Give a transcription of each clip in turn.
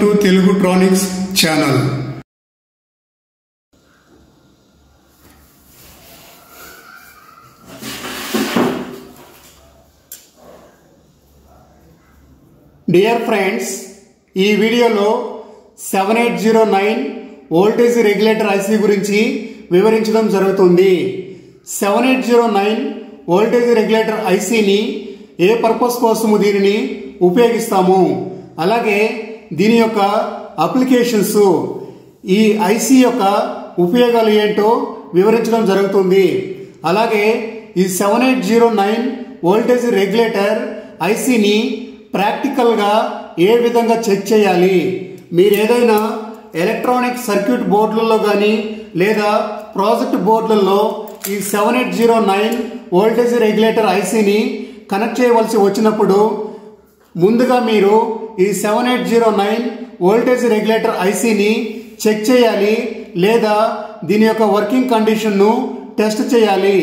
to Telugu Tronics channel. Dear friends, ఈ వీడియోలో 7809 voltage regulator IC గురించి వివరించడం జరుగుతుంది. 7809 వోల్టేజ్ రెగ్యులేటర్ ఐసీని ఏ పర్పస్ కోసము దీనిని ఉపయోగిస్తాము, అలాగే దీని యొక్క అప్లికేషన్స్, ఈ ఐసీ యొక్క ఉపయోగాలు ఏంటో వివరించడం జరుగుతుంది. అలాగే ఈ 7809 వోల్టేజ్ రెగ్యులేటర్ ఐసీని ప్రాక్టికల్ గా ఏ విధంగా చెక్ చేయాలి, మీరు ఏదైనా ఎలక్ట్రానిక్ సర్క్యూట్ బోర్డులలో కానీ లేదా ప్రాజెక్ట్ బోర్డులలో ఈ 7809 వోల్టేజ్ రెగ్యులేటర్ ఐసీని కనెక్ట్ చేయవలసి వచ్చినప్పుడు ముందుగా మీరు ఈ 7809 వోల్టేజ్ రెగ్యులేటర్ ఐసీని చెక్ చేయాలి లేదా దీని యొక్క వర్కింగ్ కండిషన్ను టెస్ట్ చేయాలి.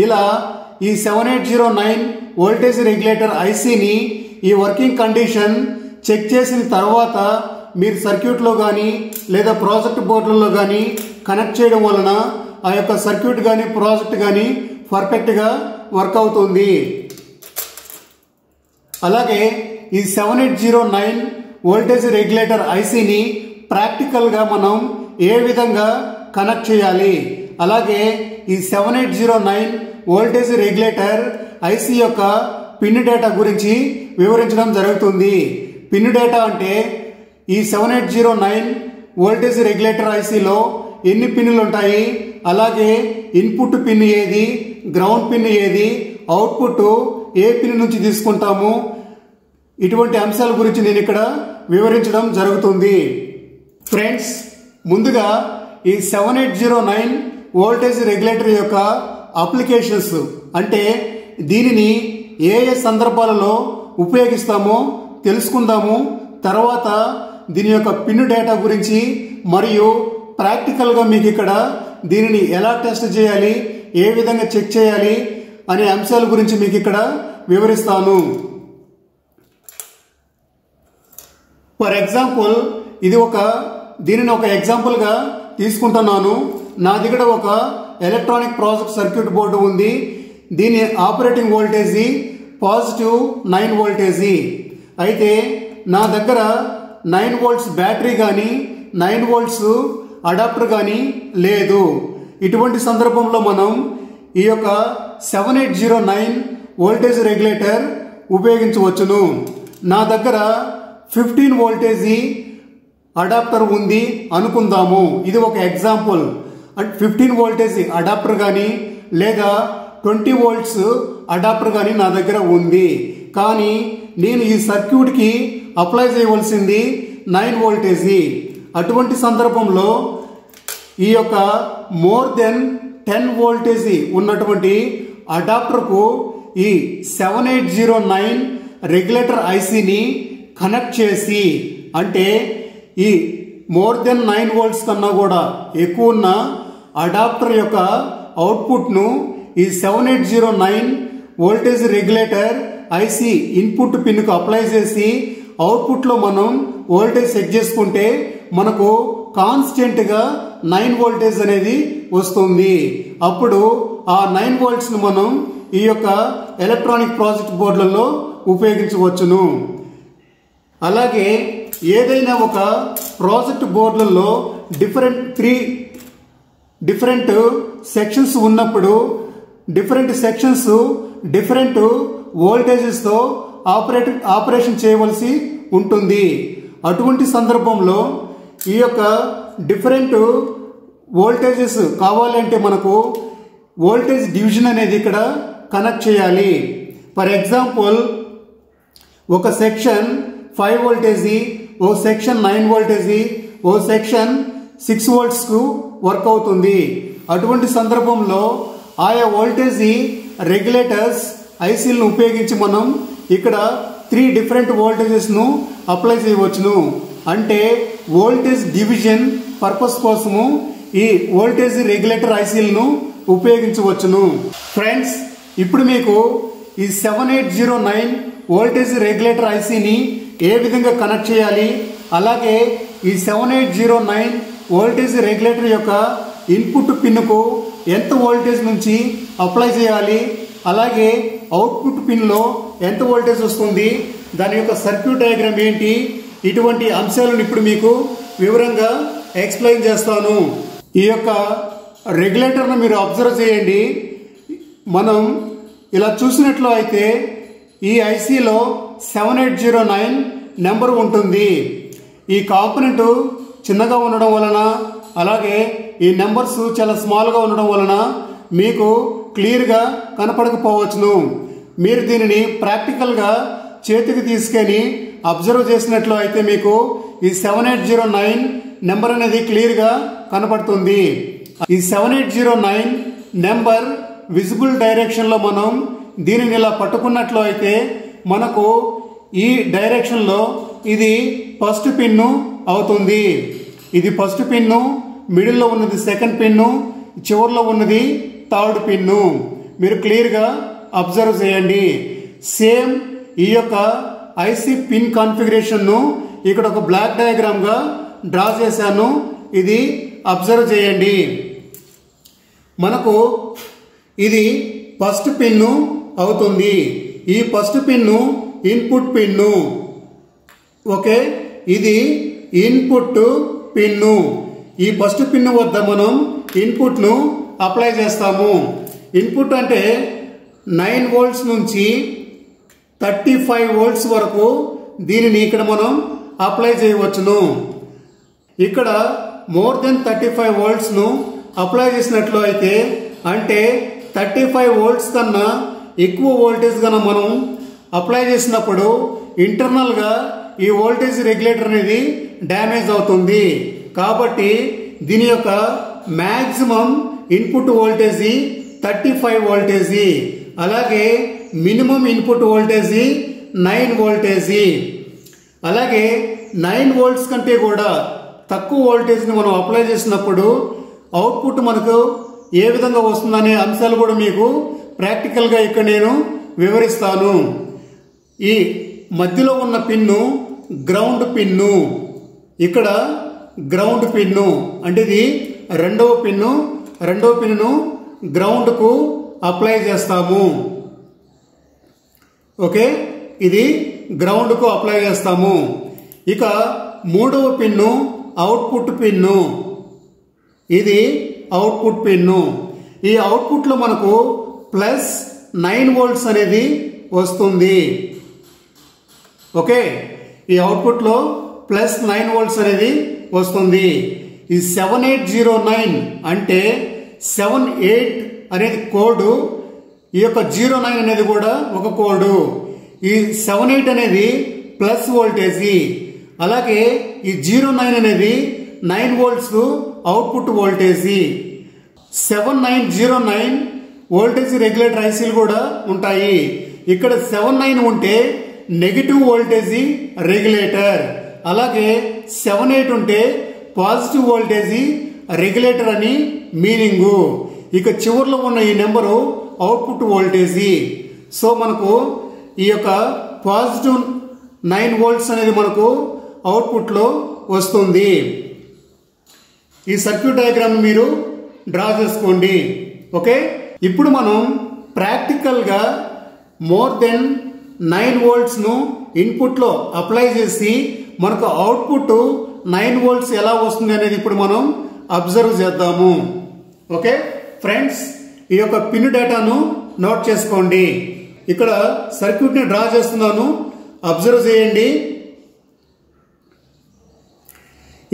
ఇలా ఈ 7809 వోల్టేజ్ రెగ్యులేటర్ ఐసీని ఈ వర్కింగ్ కండిషన్ చెక్ చేసిన తర్వాత మీరు సర్క్యూట్లో కానీ లేదా ప్రాజెక్ట్ బోర్డులలో కానీ కనెక్ట్ చేయడం వలన ఆ యొక్క సర్క్యూట్ కానీ ప్రాజెక్ట్ కానీ పర్ఫెక్ట్గా వర్క్ అవుతుంది. అలాగే ఈ 7809 వోల్టేజ్ రెగ్యులేటర్ ఐసీని ప్రాక్టికల్గా మనం ఏ విధంగా కనెక్ట్ చేయాలి, అలాగే ఈ 7809 వోల్టేజ్ రెగ్యులేటర్ ఐసీ యొక్క పిన్ డేటా గురించి వివరించడం జరుగుతుంది. పిన్ డేటా అంటే ఈ 7809 వోల్టేజ్ రెగ్యులేటర్ ఐసీలో ఎన్ని పిన్నులు ఉంటాయి, అలాగే ఇన్పుట్ పిన్ ఏది, గ్రౌండ్ పిన్ ఏది, అవుట్పుట్ ఏ పిన్ నుంచి తీసుకుంటాము, ఇటువంటి అంశాల గురించి నేను ఇక్కడ వివరించడం జరుగుతుంది. ఫ్రెండ్స్, ముందుగా ఈ 7809 వోల్టేజ్ రెగ్యులేటర్ యొక్క అప్లికేషన్స్ అంటే దీనిని ఏ ఏ సందర్భాలలో ఉపయోగిస్తామో తెలుసుకుందాము. తర్వాత దీని యొక్క పిన్ డేటా గురించి మరియు ప్రాక్టికల్గా మీకు ఇక్కడ దీనిని ఎలా టెస్ట్ చేయాలి, ఏ విధంగా చెక్ చేయాలి అనే అంశాల గురించి మీకు ఇక్కడ వివరిస్తాను. ఫర్ ఎగ్జాంపుల్ దీనిని ఒక ఎగ్జాంపుల్గా తీసుకుంటున్నాను. నా దగ్గర ఒక ఎలక్ట్రానిక్ ప్రాజెక్ట్ సర్క్యూట్ బోర్డు ఉంది. దీని ఆపరేటింగ్ వోల్టేజీ పాజిటివ్ 9 వోల్టేజీ. అయితే నా దగ్గర 9 వోల్ట్స్ బ్యాటరీ కానీ 9 వోల్ట్స్ అడాప్టర్ కానీ లేదు. ఇటువంటి సందర్భంలో మనం ఈ యొక్క 7809 వోల్టేజ్ రెగ్యులేటర్ ఉపయోగించవచ్చును. నా దగ్గర 15 వోల్టేజీ అడాప్టర్ ఉంది అనుకుందాము. ఇది ఒక ఎగ్జాంపుల్. 15 వోల్టేజీ అడాప్టర్ కానీ లేదా 20 వోల్ట్స్ అడాప్టర్ కానీ నా దగ్గర ఉంది. కానీ నేను ఈ సర్క్యూట్కి అప్లై చేయవలసింది 9 వోల్టేజీ. అటువంటి సందర్భంలో ఈ యొక్క మోర్ దెన్ 10 వోల్టేజీ ఉన్నటువంటి అడాప్టర్కు ఈ 7809 రెగ్యులేటర్ ఐసీని కనెక్ట్ చేసి, అంటే ఈ మోర్ దెన్ 9 వోల్ట్స్ కన్నా కూడా ఎక్కువ ఉన్న అడాప్టర్ యొక్క అవుట్పుట్ను ఈ 7809 వోల్టేజ్ రెగ్యులేటర్ ఐసీ ఇన్పుట్ పిన్కు అప్లై చేసి అవుట్పుట్లో మనం వోల్టేజ్ సెట్ చేసుకుంటే మనకు కాన్స్టెంట్గా 9 వోల్టేజ్ అనేది వస్తుంది. అప్పుడు ఆ 9 వోల్ట్స్ను మనం ఈ యొక్క ఎలక్ట్రానిక్ ప్రాజెక్ట్ బోర్డులలో ఉపయోగించవచ్చును. అలాగే ఏదైనా ఒక ప్రాజెక్ట్ బోర్డులలో డిఫరెంట్ సెక్షన్స్ ఉన్నప్పుడు డిఫరెంట్ సెక్షన్స్ డిఫరెంట్ వోల్టేజెస్తో ఆపరేషన్ చేయవలసి ఉంటుంది. అటువంటి సందర్భంలో ఈ యొక్క డిఫరెంట్ వోల్టేజెస్ కావాలంటే మనకు వోల్టేజ్ డివిజన్ అనేది ఇక్కడ కనెక్ట్ చేయాలి. ఫర్ ఎగ్జాంపుల్, ఒక సెక్షన్ 5 వోల్టేజీ, ఓ సెక్షన్ 9 వోల్టేజీ, ఓ సెక్షన్ 6 వోల్ట్స్కు వర్క్ అవుతుంది. అటువంటి సందర్భంలో ఆయా వోల్టేజీ రెగ్యులేటర్స్ ఐసీలను ఉపయోగించి మనం ఇక్కడ 3 డిఫరెంట్ వోల్టేజెస్ను అప్లై చేయవచ్చును. అంటే వోల్టేజ్ డివిజన్ పర్పస్ కోసము ఈ వోల్టేజ్ రెగ్యులేటర్ ఐసీలను ఉపయోగించవచ్చును. ఫ్రెండ్స్, ఇప్పుడు మీకు ఈ 7809 వోల్టేజ్ రెగ్యులేటర్ ఐసీని ఏ విధంగా కనెక్ట్ చేయాలి, అలాగే ఈ 7809 వోల్టేజ్ రెగ్యులేటర్ యొక్క ఇన్పుట్ పిన్కు ఎంత వోల్టేజ్ నుంచి అప్లై చేయాలి, అలాగే అవుట్పుట్ పిన్లో ఎంత వోల్టేజ్ వస్తుంది, దాని యొక్క సర్క్యూట్ డయాగ్రామ్ ఏంటి, ఇటువంటి అంశాలను ఇప్పుడు మీకు వివరంగా ఎక్స్ప్లెయిన్ చేస్తాను. ఈ యొక్క రెగ్యులేటర్ను మీరు అబ్జర్వ్ చేయండి. మనం ఇలా చూసినట్లు అయితే ఈ ఐసీలో 7809 నెంబర్ ఉంటుంది. ఈ కాంపోనెంట్ చిన్నగా ఉండడం వలన, అలాగే ఈ నెంబర్స్ చాలా స్మాల్గా ఉండడం వలన మీకు క్లియర్గా కనపడకపోవచ్చును. మీరు దీనిని ప్రాక్టికల్గా చేతికి తీసుకొని అబ్జర్వ్ చేసినట్లు అయితే మీకు ఈ 7809 నెంబర్ అనేది క్లియర్గా కనపడుతుంది. ఈ 7809 నెంబర్ విజిబుల్ డైరెక్షన్లో మనం దీనిని ఇలా పట్టుకున్నట్లు అయితే మనకు ఈ డైరెక్షన్లో ఇది ఫస్ట్ పిన్ను అవుతుంది. ఇది ఫస్ట్ పిన్ను, మిడిల్లో ఉన్నది సెకండ్ పిన్ను, చివరిలో ఉన్నది థర్డ్ పిన్ను. మీరు క్లియర్గా అబ్జర్వ్ చేయండి. సేమ్ ఈ యొక్క ఐసీ పిన్ కాన్ఫిగరేషన్ను ఇక్కడ ఒక బ్లాక్ డయాగ్రామ్గా డ్రా చేశాను. ఇది అబ్జర్వ్ చేయండి. మనకు ఇది ఫస్ట్ పిన్ను అవుతుంది. ఈ first pin input pin. Okay, ఇది ఇన్పుట్ పిన్ను. ఈ ఫస్ట్ పిన్ వద్ద మనం ఇన్పుట్ను అప్లై చేస్తాము. ఇన్పుట్ అంటే 9 వోల్ట్స్ నుంచి 35 వోల్ట్స్ వరకు దీనిని ఇక్కడ మనం అప్లై చేయవచ్చును. ఇక్కడ మోర్ దెన్ 35 వోల్ట్స్ను అప్లై చేసినట్లు అయితే, అంటే 35 వోల్ట్స్ కన్నా ఎక్కువ వోల్టేజ్ కన్నా మనం అప్లై చేసినప్పుడు ఇంటర్నల్గా ఈ వోల్టేజ్ రెగ్యులేటర్ అనేది డ్యామేజ్ అవుతుంది. కాబట్టి దీని యొక్క మ్యాక్సిమం ఇన్పుట్ వోల్టేజీ 35 వోల్టేజీ, అలాగే మినిమం ఇన్పుట్ వోల్టేజీ 9 వోల్టేజీ. అలాగే 9 వోల్ట్స్ కంటే కూడా తక్కువ వోల్టేజ్ని మనం అప్లై చేసినప్పుడు అవుట్పుట్ మనకు ఏ విధంగా వస్తుందనే అంశాలు కూడా మీకు ప్రాక్టికల్గా ఇక్కడ నేను వివరిస్తాను. ఈ మధ్యలో ఉన్న పిన్ను గ్రౌండ్ పిన్ను. ఇక్కడ గ్రౌండ్ పిన్ను అంటే ఇది రెండవ పిన్ను గ్రౌండ్కు అప్లై చేస్తాము. ఓకే, ఇది గ్రౌండ్కు అప్లై చేస్తాము. ఇక మూడవ పిన్ను అవుట్పుట్ పిన్ను. ఇది అవుట్పుట్ పిన్ను. ఈ అవుట్పుట్లో మనకు +9 వోల్ట్స్ అనేది వస్తుంది. ఓకే, ఈ అవుట్పుట్లో +9 వోల్ట్స్ అనేది వస్తుంది. ఈ 7809 అంటే 78 అనేది కోడ్, ఈ యొక్క 09 అనేది కూడా ఒక కోడ్. ఈ 78 అనేది ప్లస్ వోల్టేజీ, అలాగే ఈ 09 అనేది 9 వోల్ట్స్ అవుట్పుట్ వోల్టేజీ. 7909 వోల్టేజ్ రెగ్యులేటర్ ఐసీలు కూడా ఉంటాయి. ఇక్కడ 79 ఉంటే నెగిటివ్ వోల్టేజీ రెగ్యులేటర్, అలాగే 78 ఉంటే పాజిటివ్ వోల్టేజీ రెగ్యులేటర్ అని మీనింగు. ఇక చివరిలో ఉన్న ఈ నెంబరు అవుట్పుట్ వోల్టేజీ. సో మనకు ఈ యొక్క పాజిటివ్ 9 వోల్ట్స్ అనేది మనకు అవుట్పుట్లో వస్తుంది. ఈ సర్క్యూట్ డయాగ్రామ్ మీరు డ్రా చేసుకోండి. ఓకే, ఇప్పుడు మనం ప్రాక్టికల్గా మోర్ దెన్ 9 వోల్ట్స్ను ఇన్పుట్లో అప్లై చేసి మనకు అవుట్పుట్ 9 వోల్ట్స్ ఎలా వస్తుంది అనేది ఇప్పుడు మనం అబ్జర్వ్ చేద్దాము. ఓకే ఫ్రెండ్స్, ఈ యొక్క పిన్ డేటాను నోట్ చేసుకోండి. ఇక్కడ సర్క్యూట్ని డ్రా చేస్తున్నాను, అబ్జర్వ్ చేయండి.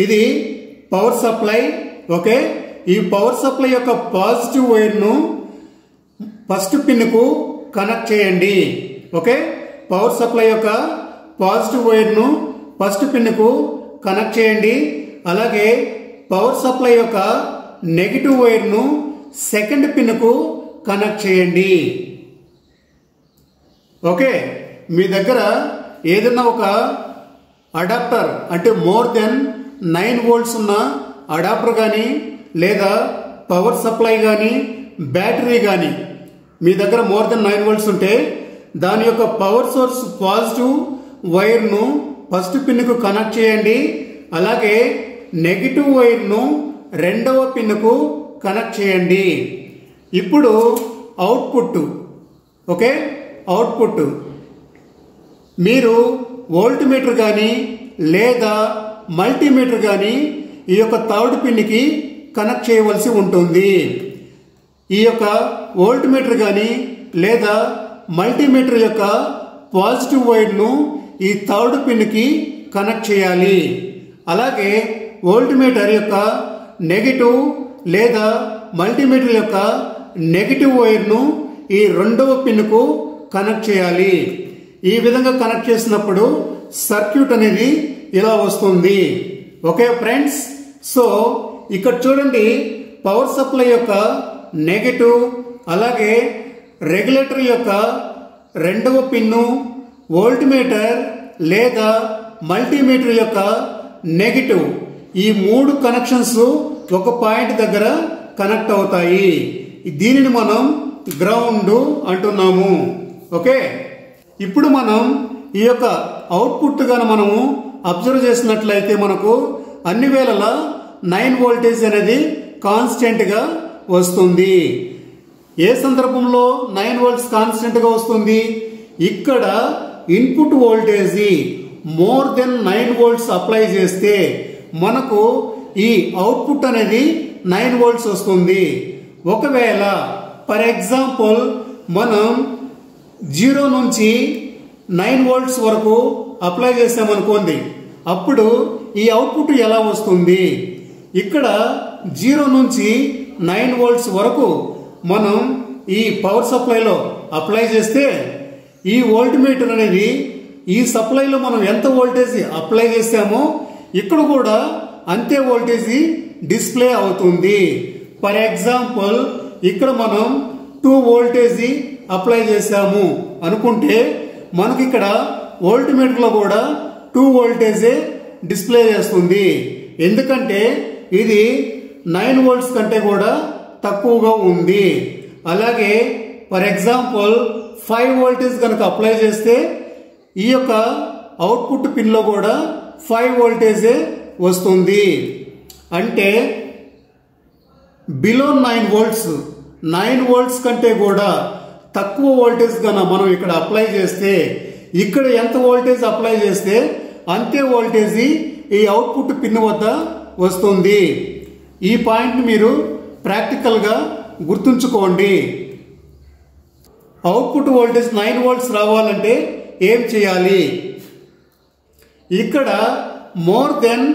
ఇది పవర్ సప్లై. ఓకే, ఈ పవర్ సప్లై యొక్క పాజిటివ్ వైర్ను ఫస్ట్ పిన్కు కనెక్ట్ చేయండి. ఓకే, పవర్ సప్లై యొక్క పాజిటివ్ వైర్ను ఫస్ట్ పిన్కు కనెక్ట్ చేయండి. అలాగే పవర్ సప్లై యొక్క నెగిటివ్ వైర్ను సెకండ్ పిన్కు కనెక్ట్ చేయండి. ఓకే, మీ దగ్గర ఏదైనా ఒక అడాప్టర్ అంటే మోర్ దెన్ 9 వోల్ట్స్ ఉన్న అడాప్టర్ కానీ, లేదా పవర్ సప్లై కానీ, బ్యాటరీ కానీ మీ దగ్గర మోర్ దెన్ 9 వోల్ట్స్ ఉంటే దాని యొక్క పవర్ సోర్స్ పాజిటివ్ వైర్ను ఫస్ట్ పిన్కు కనెక్ట్ చేయండి. అలాగే నెగిటివ్ వైర్ను రెండవ పిన్కు కనెక్ట్ చేయండి. ఇప్పుడు అవుట్పుట్ ఓకే, అవుట్పుట్ మీరు వోల్ట్ మీటర్ కానీ లేదా మల్టీమీటర్ కానీ ఈ యొక్క థర్డ్ పిన్కి కనెక్ట్ చేయవలసి ఉంటుంది. ఈ యొక్క వోల్ట్ మీటర్ కానీ లేదా మల్టీమీటర్ యొక్క పాజిటివ్ వైర్ను ఈ థర్డ్ పిన్కి కనెక్ట్ చేయాలి. అలాగే వోల్ట్ మీటర్ యొక్క నెగిటివ్ లేదా మల్టీమీటర్ యొక్క నెగిటివ్ వైర్ను ఈ రెండవ పిన్కు కనెక్ట్ చేయాలి. ఈ విధంగా కనెక్ట్ చేసినప్పుడు సర్క్యూట్ అనేది ఇలా వస్తుంది. ఓకే ఫ్రెండ్స్, సో ఇక్కడ చూడండి పవర్ సప్లై యొక్క నెగిటివ్ అలాగే రెగ్యులేటర్ యొక్క రెండవ పిన్ను వోల్ట్ మీటర్ లేదా మల్టీమీటర్ యొక్క నెగిటివ్ ఈ మూడు కనెక్షన్స్ ఒక పాయింట్ దగ్గర కనెక్ట్ అవుతాయి. దీనిని మనం గ్రౌండ్ అంటున్నాము. ఓకే, ఇప్పుడు మనం ఈ యొక్క అవుట్పుట్ గాను మనము అబ్జర్వ్ చేసినట్లయితే మనకు అన్ని వేళలా 9 వోల్టేజ్ అనేది కాన్స్టెంట్ గా వస్తుంది. ఏ సందర్భంలో 9 వోల్ట్స్ కాన్స్టెంట్ గా వస్తుంది? ఇక్కడ input voltage more than 9 volts apply చేస్తే మనకు ఈ అవుట్పుట్ అనేది 9 వోల్ట్స్ వస్తుంది. ఒకవేళ ఫర్ ఎగ్జాంపుల్ మనం 0 నుంచి 9 వోల్ట్స్ వరకు అప్లై చేసామనుకోండి, అప్పుడు ఈ అవుట్పుట్ ఎలా వస్తుంది? ఇక్కడ 0 నుంచి 9 వోల్ట్స్ వరకు మనం ఈ పవర్ సప్లైలో అప్లై చేస్తే ఈ వోల్ట్ మీటర్ అనేది ఈ సప్లైలో మనం ఎంత వోల్టేజ్ అప్లై చేసామో ఇక్కడ కూడా అంతే వోల్టేజ్ డిస్ప్లే అవుతుంది. ఫర్ ఎగ్జాంపుల్ ఇక్కడ మనం 2 వోల్టేజ్ అప్లై చేసాము అనుకుంటే మనకి ఇక్కడ వోల్ట్ మీటర్ లో కూడా 2 వోల్టేజే డిస్ప్లే చేస్తుంది. ఎందుకంటే ఇది 9 వోల్ట్స్ కంటే కూడా తక్కువగా ఉంది. అలాగే ఫర్ ఎగ్జాంపుల్ 5 వోల్టేజ్ కనుక అప్లై చేస్తే ఈ యొక్క అవుట్పుట్ పిన్ లో కూడా 5 వోల్టేజే వస్తుంది. అంటే బిలో 9 వోల్ట్స్ 9 వోల్ట్స్ కంటే కూడా తక్కువ వోల్టేజ్ కన్నా మనం ఇక్కడ అప్లై చేస్తే ఇక్కడ ఎంత వోల్టేజ్ అప్లై చేస్తే అంతే వోల్టేజ్ ఈ అవుట్పుట్ పిన్ వద్ద వస్తుంది. ఈ పాయింట్ మీరు ప్రాక్టికల్ గా గుర్తుంచుకోండి. అవుట్పుట్ వోల్టేజ్ 9 వోల్ట్స్ రావాలంటే ఏం చేయాలి? ఇక్కడ మోర్ దెన్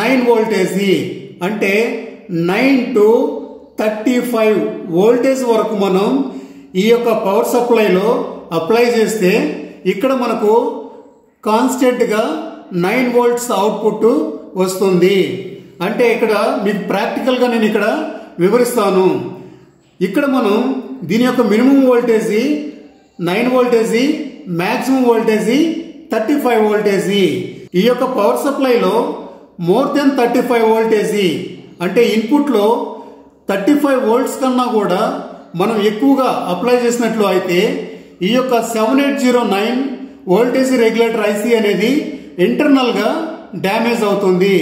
9 వోల్టేజ్ అంటే 9 to 35 వోల్టేజ్ వరకు మనం ఈ యొక్క పవర్ సప్లైలో అప్లై చేస్తే ఇక్కడ మనకు కాన్స్టెంట్ గా 9 వోల్ట్స్ అవుట్పుట్ వస్తుంది. అంటే ఇక్కడ మీకు ప్రాక్టికల్ గా నేను ఇక్కడ వివరిస్తాను. ఇక్కడ మనం దీని యొక్క minimum voltage 9 voltage, maximum voltage 35 voltage. ఈ యొక్క పవర్ సప్లైలో మోర్ దెన్ 35 వోల్టేజ్ అంటే ఇన్పుట్ లో 35 వోల్ట్స్ కన్నా కూడా మనం ఎక్కువగా అప్లై చేసినట్లు అయితే ఈ యొక్క 7809 వోల్టేజ్ రెగ్యులేటర్ ఐసీ అనేది ఇంటర్నల్ గా డ్యామేజ్ అవుతుంది.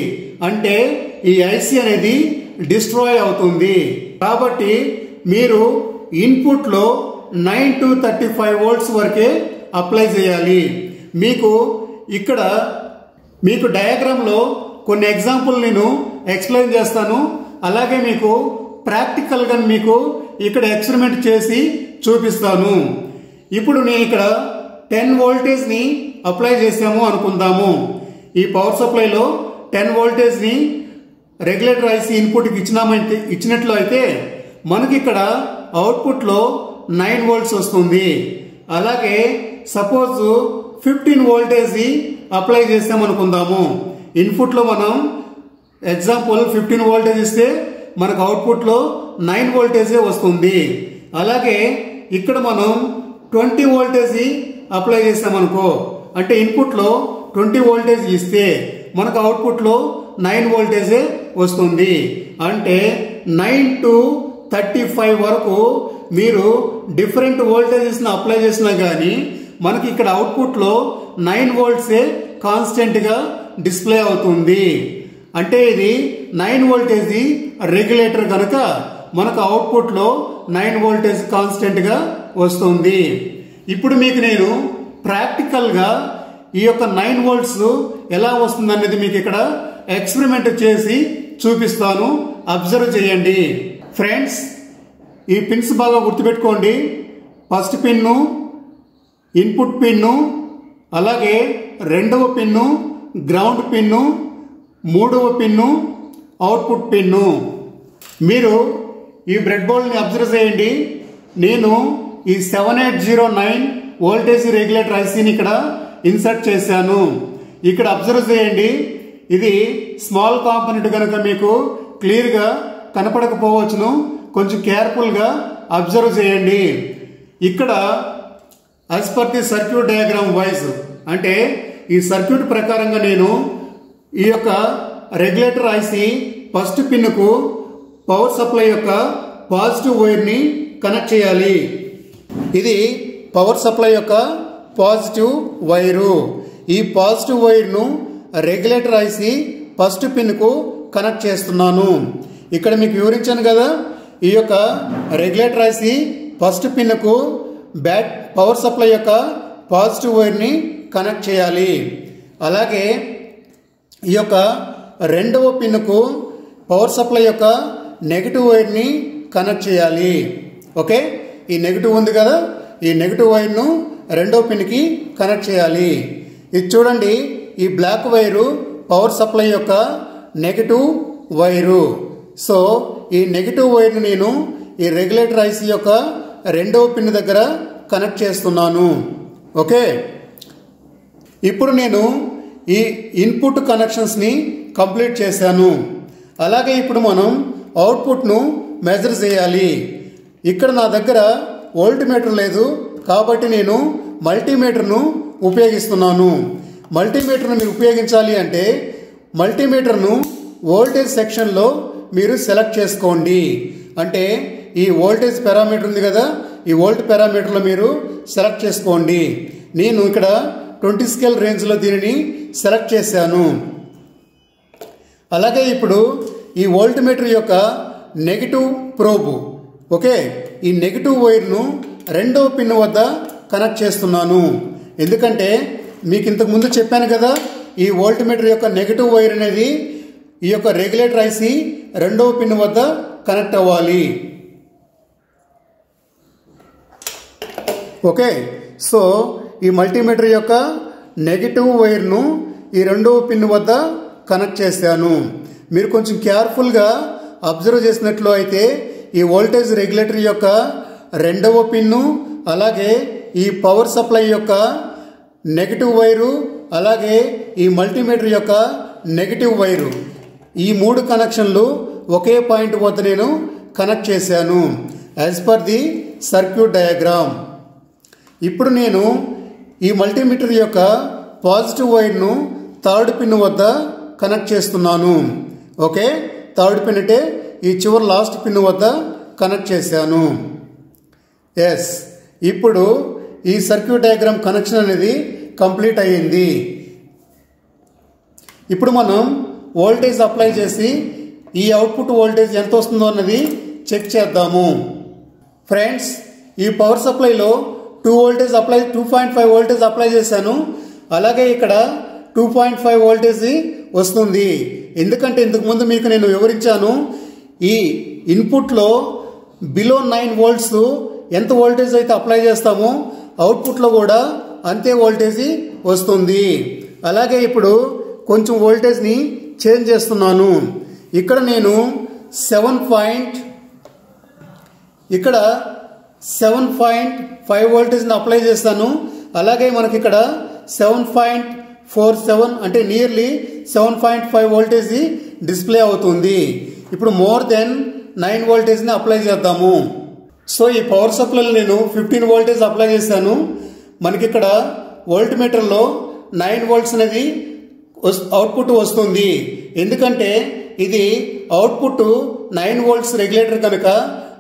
అంటే ఈ ఐసీ అనేది డిస్ట్రాయ్ అవుతుంది. కాబట్టి మీరు ఇన్పుట్ లో 9 to 35 వోల్ట్స్ వరకే అప్లై చేయాలి. మీకు ఇక్కడ మీకు డయాగ్రామ్ లో కొన్ని ఎగ్జాంపుల్ నేను ఎక్స్ప్లెయిన్ చేస్తాను. అలాగే మీకు ప్రాక్టికల్ గా మీకు ఇక్కడ ఎక్స్పెరిమెంట్ చేసి చూపిస్తాను. ఇప్పుడు నేను ఇక్కడ 10 వోల్టేజ్ ని అప్లై చేసాము అనుకుందాము. ఈ పవర్ సప్లైలో 10 వోల్టేజ్ ని రెగ్యులేటర్ ఐసీ ఇన్పుట్ కి ఇచ్చినట్లు అయితే మనకి ఇక్కడ అవుట్పుట్ లో 9 వోల్ట్స్ వస్తుంది. అలాగే సపోజ్ 15 వోల్టేజ్ అప్లై చేసామనుకుందాము. ఇన్పుట్ లో మనం ఎగ్జాంపుల్ 15 వోల్టేజ్ ఇస్తే మనకు అవుట్పుట్ లో 9 వోల్టేజే వస్తుంది. అలాగే ఇక్కడ మనం 20 వోల్టేజ్ అప్లై చేసామనుకో, అంటే ఇన్పుట్ లో 20 వోల్టేజ్ ఇస్తే మనకు అవుట్పుట్ లో 9 వోల్టేజే వస్తుంది. అంటే 9 to 35 వరకు మీరు డిఫరెంట్ వోల్టేజెస్ అప్లై చేసినా గానీ మనకి ఇక్కడ అవుట్పుట్ లో 9 వోల్ట్సే కాన్స్టెంట్గా డిస్ప్లే అవుతుంది. అంటే ఇది 9 వోల్టేజ్ రెగ్యులేటర్ కనుక మనకు అవుట్పుట్లో 9 వోల్టేజ్ కాన్స్టెంట్గా వస్తుంది. ఇప్పుడు మీకు నేను ప్రాక్టికల్గా ఈ యొక్క 9 వోల్ట్స్ ఎలా వస్తుంది అనేది మీకు ఇక్కడ ఎక్స్పెరిమెంట్ చేసి చూపిస్తాను. అబ్జర్వ్ చేయండి ఫ్రెండ్స్. ఈ పిన్స్ బాగా గుర్తుపెట్టుకోండి. ఫస్ట్ పిన్ను ఇన్పుట్ పిన్ను, అలాగే రెండవ పిన్ను గ్రౌండ్ పిన్ను, మూడవ పిన్ను అవుట్పుట్ పిన్ను. మీరు ఈ బ్రెడ్ బోర్డ్ని అబ్జర్వ్ చేయండి. నేను ఈ 7809 వోల్టేజ్ రెగ్యులేటర్ ఐసీని ఇక్కడ ఇన్సర్ట్ చేశాను. ఇక్కడ అబ్జర్వ్ చేయండి. ఇది స్మాల్ కాంపోనెంట్ కనుక మీకు క్లియర్గా కనపడకపోవచ్చును. కొంచెం కేర్ఫుల్గా అబ్జర్వ్ చేయండి. ఇక్కడ as per the circuit diagram wise, అంటే ఈ సర్క్యూట్ ప్రకారంగా నేను ఈ యొక్క రెగ్యులేటర్ ఐసి ఫస్ట్ పిన్కు పవర్ సప్లై యొక్క పాజిటివ్ వైర్ని కనెక్ట్ చేయాలి. ఇది పవర్ సప్లై యొక్క పాజిటివ్ వైరు. ఈ పాజిటివ్ వైర్ను రెగ్యులేటర్ ఐసి ఫస్ట్ పిన్కు కనెక్ట్ చేస్తున్నాను. ఇక్కడ మీకు వివరించాను కదా, ఈ యొక్క రెగ్యులేటర్ ఐసి ఫస్ట్ పిన్కు పవర్ సప్లై యొక్క పాజిటివ్ వైర్ని కనెక్ట్ చేయాలి. అలాగే ఈ యొక్క రెండవ పిన్కు పవర్ సప్లై యొక్క నెగిటివ్ వైర్ని కనెక్ట్ చేయాలి. ఓకే, ఈ నెగిటివ్ ఉంది కదా, ఈ నెగిటివ్ వైర్ను రెండవ పిన్కి కనెక్ట్ చేయాలి. ఇది చూడండి, ఈ బ్లాక్ వైరు పవర్ సప్లై యొక్క నెగిటివ్ వైరు. సో ఈ నెగిటివ్ వైర్ను నేను ఈ రెగ్యులేటర్ ఐసి యొక్క రెండవ పిన్ దగ్గర కనెక్ట్ చేస్తున్నాను. ఓకే, ఇప్పుడు నేను ఈ ఇన్పుట్ కనెక్షన్స్ని కంప్లీట్ చేశాను. అలాగే ఇప్పుడు మనం అవుట్పుట్ను మెజర్ చేయాలి. ఇక్కడ నా దగ్గర వోల్ట్ మీటర్ లేదు కాబట్టి నేను మల్టీమీటర్ను ఉపయోగిస్తున్నాను. మల్టీమీటర్ను మీరు ఉపయోగించాలి అంటే మల్టీమీటర్ను వోల్టేజ్ సెక్షన్లో మీరు సెలెక్ట్ చేసుకోండి. అంటే ఈ వోల్టేజ్ పారామీటర్ ఉంది కదా, ఈ వోల్ట్ పారామీటర్లో మీరు సెలెక్ట్ చేసుకోండి. నేను ఇక్కడ 20 స్కేల్ రేంజ్లో దీనిని సెలెక్ట్ చేశాను. అలాగే ఇప్పుడు ఈ వోల్ట్ మీటర్ యొక్క నెగిటివ్ ప్రోబ్, ఓకే, ఈ నెగిటివ్ వైర్ను రెండవ పిన్ వద్ద కనెక్ట్ చేస్తున్నాను. ఎందుకంటే మీకు ఇంతకు ముందు చెప్పాను కదా, ఈ వోల్ట్ మీటర్ యొక్క నెగిటివ్ వైర్ అనేది ఈ యొక్క రెగ్యులేటర్ ఐసి రెండవ పిన్ వద్ద కనెక్ట్ అవ్వాలి. ఓకే, సో ఈ మల్టీమీటర్ యొక్క నెగిటివ్ వైర్ను ఈ రెండవ పిన్ వద్ద కనెక్ట్ చేశాను. మీరు కొంచెం కేర్ఫుల్గా అబ్జర్వ్ చేసినట్లు అయితే ఈ వోల్టేజ్ రెగ్యులేటర్ యొక్క రెండవ పిన్ను, అలాగే ఈ పవర్ సప్లై యొక్క నెగిటివ్ వైరు, అలాగే ఈ మల్టీమీటర్ యొక్క నెగిటివ్ వైరు, ఈ మూడు కనెక్షన్లు ఒకే పాయింట్ వద్ద నేను కనెక్ట్ చేశాను as per the circuit diagram. ఇప్పుడు నేను ఈ మల్టీమీటర్ యొక్క పాజిటివ్ వైర్ను థర్డ్ పిన్ వద్ద కనెక్ట్ చేస్తున్నాను. ఓకే, థర్డ్ పిన్ అంటే ఈ చివరి లాస్ట్ పిన్ వద్ద కనెక్ట్ చేశాను. ఎస్, ఇప్పుడు ఈ సర్క్యూట్ డయాగ్రామ్ కనెక్షన్ అనేది కంప్లీట్ అయ్యింది. ఇప్పుడు మనం వోల్టేజ్ అప్లై చేసి ఈ అవుట్పుట్ వోల్టేజ్ ఎంత వస్తుందో అన్నది చెక్ చేద్దాము. ఫ్రెండ్స్, ఈ పవర్ సప్లైలో 2.5 వోల్టేజ్ అప్లై చేశాను. అలాగే ఇక్కడ 2.5 వోల్టేజ్ వస్తుంది. ఎందుకంటే ఇంతకుముందు మీకు నేను వివరించాను, ఈ ఇన్పుట్లో బిలో 9 వోల్ట్స్ ఎంత వోల్టేజ్ అయితే అప్లై చేస్తామో అవుట్పుట్లో కూడా అంతే వోల్టేజ్ వస్తుంది. అలాగే ఇప్పుడు కొంచెం వోల్టేజ్ని చేంజ్ చేస్తున్నాను. ఇక్కడ నేను 7.5 వోల్టేజ్ని అప్లై చేస్తాను. అలాగే మనకి ఇక్కడ 7.47 అంటే నియర్లీ 7.5 వోల్టేజ్ డిస్ప్లే అవుతుంది. ఇప్పుడు మోర్ దెన్ 9 వోల్టేజ్ని అప్లై చేద్దాము. సో ఈ పవర్ సప్లైలో నేను 15 వోల్టేజ్ అప్లై చేశాను. మనకి ఇక్కడ వోల్ట్ మీటర్లో 9 వోల్ట్స్ అనేది అవుట్పుట్ వస్తుంది. ఎందుకంటే ఇది అవుట్పుట్ 9 వోల్ట్స్ రెగ్యులేటర్ కనుక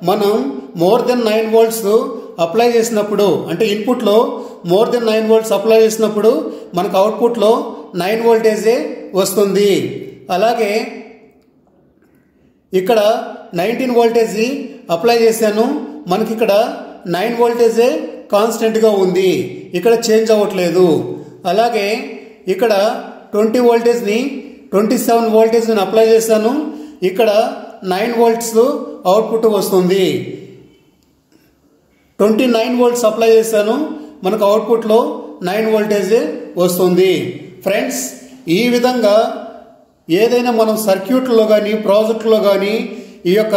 మనం మోర్ దెన్ 9 వోల్ట్స్ అప్లై చేసినప్పుడు, అంటే ఇన్పుట్లో మోర్ దెన్ 9 వోల్ట్స్ అప్లై చేసినప్పుడు మనకు అవుట్పుట్లో 9 వోల్టేజే వస్తుంది. అలాగే ఇక్కడ 19 వోల్టేజ్ అప్లై చేశాను, మనకి ఇక్కడ 9 వోల్టేజే కాన్స్టెంట్గా ఉంది, ఇక్కడ చేంజ్ అవ్వట్లేదు. అలాగే ఇక్కడ 20 వోల్టేజ్ని 27 వోల్టేజ్ని అప్లై చేశాను, ఇక్కడ 9 వోల్ట్స్ అవుట్పుట్ వస్తుంది. 29 వోల్ట్స్ అప్లై చేశాను, మనకు అవుట్పుట్లో 9 వోల్టేజే వస్తుంది. ఫ్రెండ్స్, ఈ విధంగా ఏదైనా మనం సర్క్యూట్లో కానీ ప్రాజెక్టులో కానీ ఈ యొక్క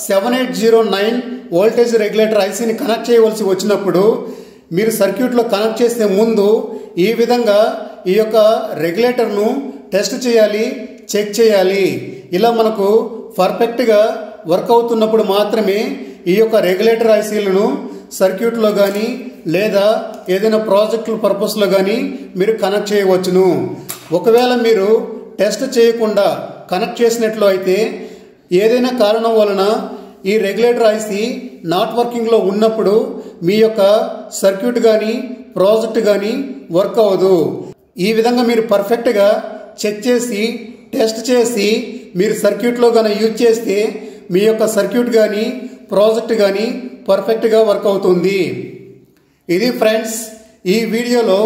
7809 వోల్టేజ్ రెగ్యులేటర్ ఐసీని కనెక్ట్ చేయవలసి వచ్చినప్పుడు మీరు సర్క్యూట్లో కనెక్ట్ చేసే ముందు ఈ విధంగా ఈ యొక్క రెగ్యులేటర్ను టెస్ట్ చేయాలి, చెక్ చేయాలి. ఇలా మనకు పర్ఫెక్ట్గా వర్క్ అవుతున్నప్పుడు మాత్రమే ఈ యొక్క రెగ్యులేటర్ ఐసీలను సర్క్యూట్లో కానీ లేదా ఏదైనా ప్రాజెక్టుల పర్పస్లో కానీ మీరు కనెక్ట్ చేయవచ్చును. ఒకవేళ మీరు టెస్ట్ చేయకుండా కనెక్ట్ చేసినట్లు అయితే ఏదైనా కారణం వలన ఈ రెగ్యులేటర్ ఐసీ నాట్ వర్కింగ్లో ఉన్నప్పుడు మీ యొక్క సర్క్యూట్ కానీ ప్రాజెక్ట్ కానీ వర్క్ అవ్వదు. ఈ విధంగా మీరు పర్ఫెక్ట్గా చెక్ చేసి టెస్ట్ చేసి మీరు సర్క్యూట్లో కానీ యూజ్ చేస్తే మీ యొక్క సర్క్యూట్ కానీ ప్రాజెక్ట్ కానీ పర్ఫెక్ట్గా వర్క్ అవుతుంది. ఇది ఫ్రెండ్స్, ఈ వీడియోలో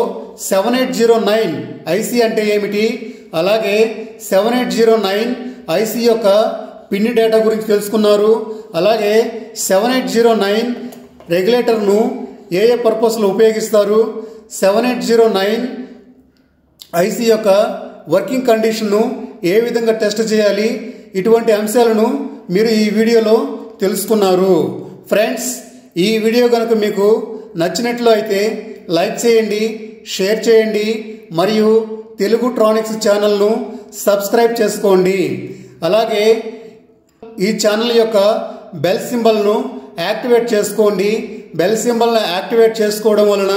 7809 ఐసీ అంటే ఏమిటి, అలాగే 7809 ఐసీ యొక్క పిన్ డేటా గురించి తెలుసుకున్నారు. అలాగే 7809 రెగ్యులేటర్ను ఏ ఏ పర్పస్లో ఉపయోగిస్తారు, 7809 ఐసీ యొక్క వర్కింగ్ కండిషన్ను ఏ విధంగా టెస్ట్ చేయాలి, ఇటువంటి అంశాలను మీరు ఈ వీడియోలో తెలుసుకున్నారు. ఫ్రెండ్స్, ఈ వీడియో కనుక మీకు నచ్చినట్లు అయితే లైక్ చేయండి, షేర్ చేయండి, మరియు తెలుగు ట్రానిక్స్ ఛానల్ను సబ్స్క్రైబ్ చేసుకోండి. అలాగే ఈ ఛానల్ యొక్క బెల్ సింబల్ను యాక్టివేట్ చేసుకోండి. బెల్ సింబల్ను యాక్టివేట్ చేసుకోవడం వలన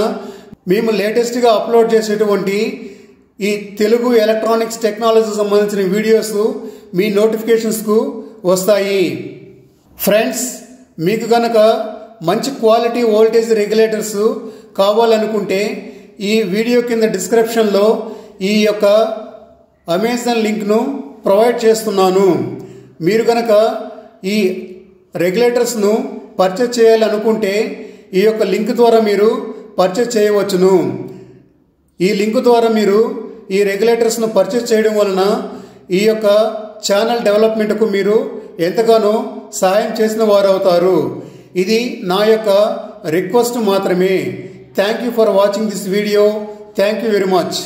మేము లేటెస్ట్గా అప్లోడ్ చేసేటువంటి ఈ తెలుగు ఎలక్ట్రానిక్స్ టెక్నాలజీ సంబంధించిన వీడియోస్ మీ నోటిఫికేషన్స్కు వస్తాయి. ఫ్రెండ్స్, మీకు కనుక మంచి క్వాలిటీ వోల్టేజ్ రెగ్యులేటర్స్ కావాలనుకుంటే ఈ వీడియో కింద డిస్క్రిప్షన్లో ఈ యొక్క అమెజాన్ లింక్ను ప్రొవైడ్ చేస్తున్నాను. మీరు కనుక ఈ రెగ్యులేటర్స్ను పర్చేజ్ చేయాలనుకుంటే ఈ యొక్క లింక్ ద్వారా మీరు పర్చేజ్ చేయవచ్చును. ఈ లింక్ ద్వారా మీరు ఈ రెగ్యులేటర్స్ను పర్చేజ్ చేయడం వలన ఈ యొక్క ఛానల్ డెవలప్మెంట్కు మీరు ఎంతగానో సహాయం చేసిన వారు అవుతారు. ఇది నా యొక్క రిక్వెస్ట్ మాత్రమే. Thank you for watching this video. Thank you very much.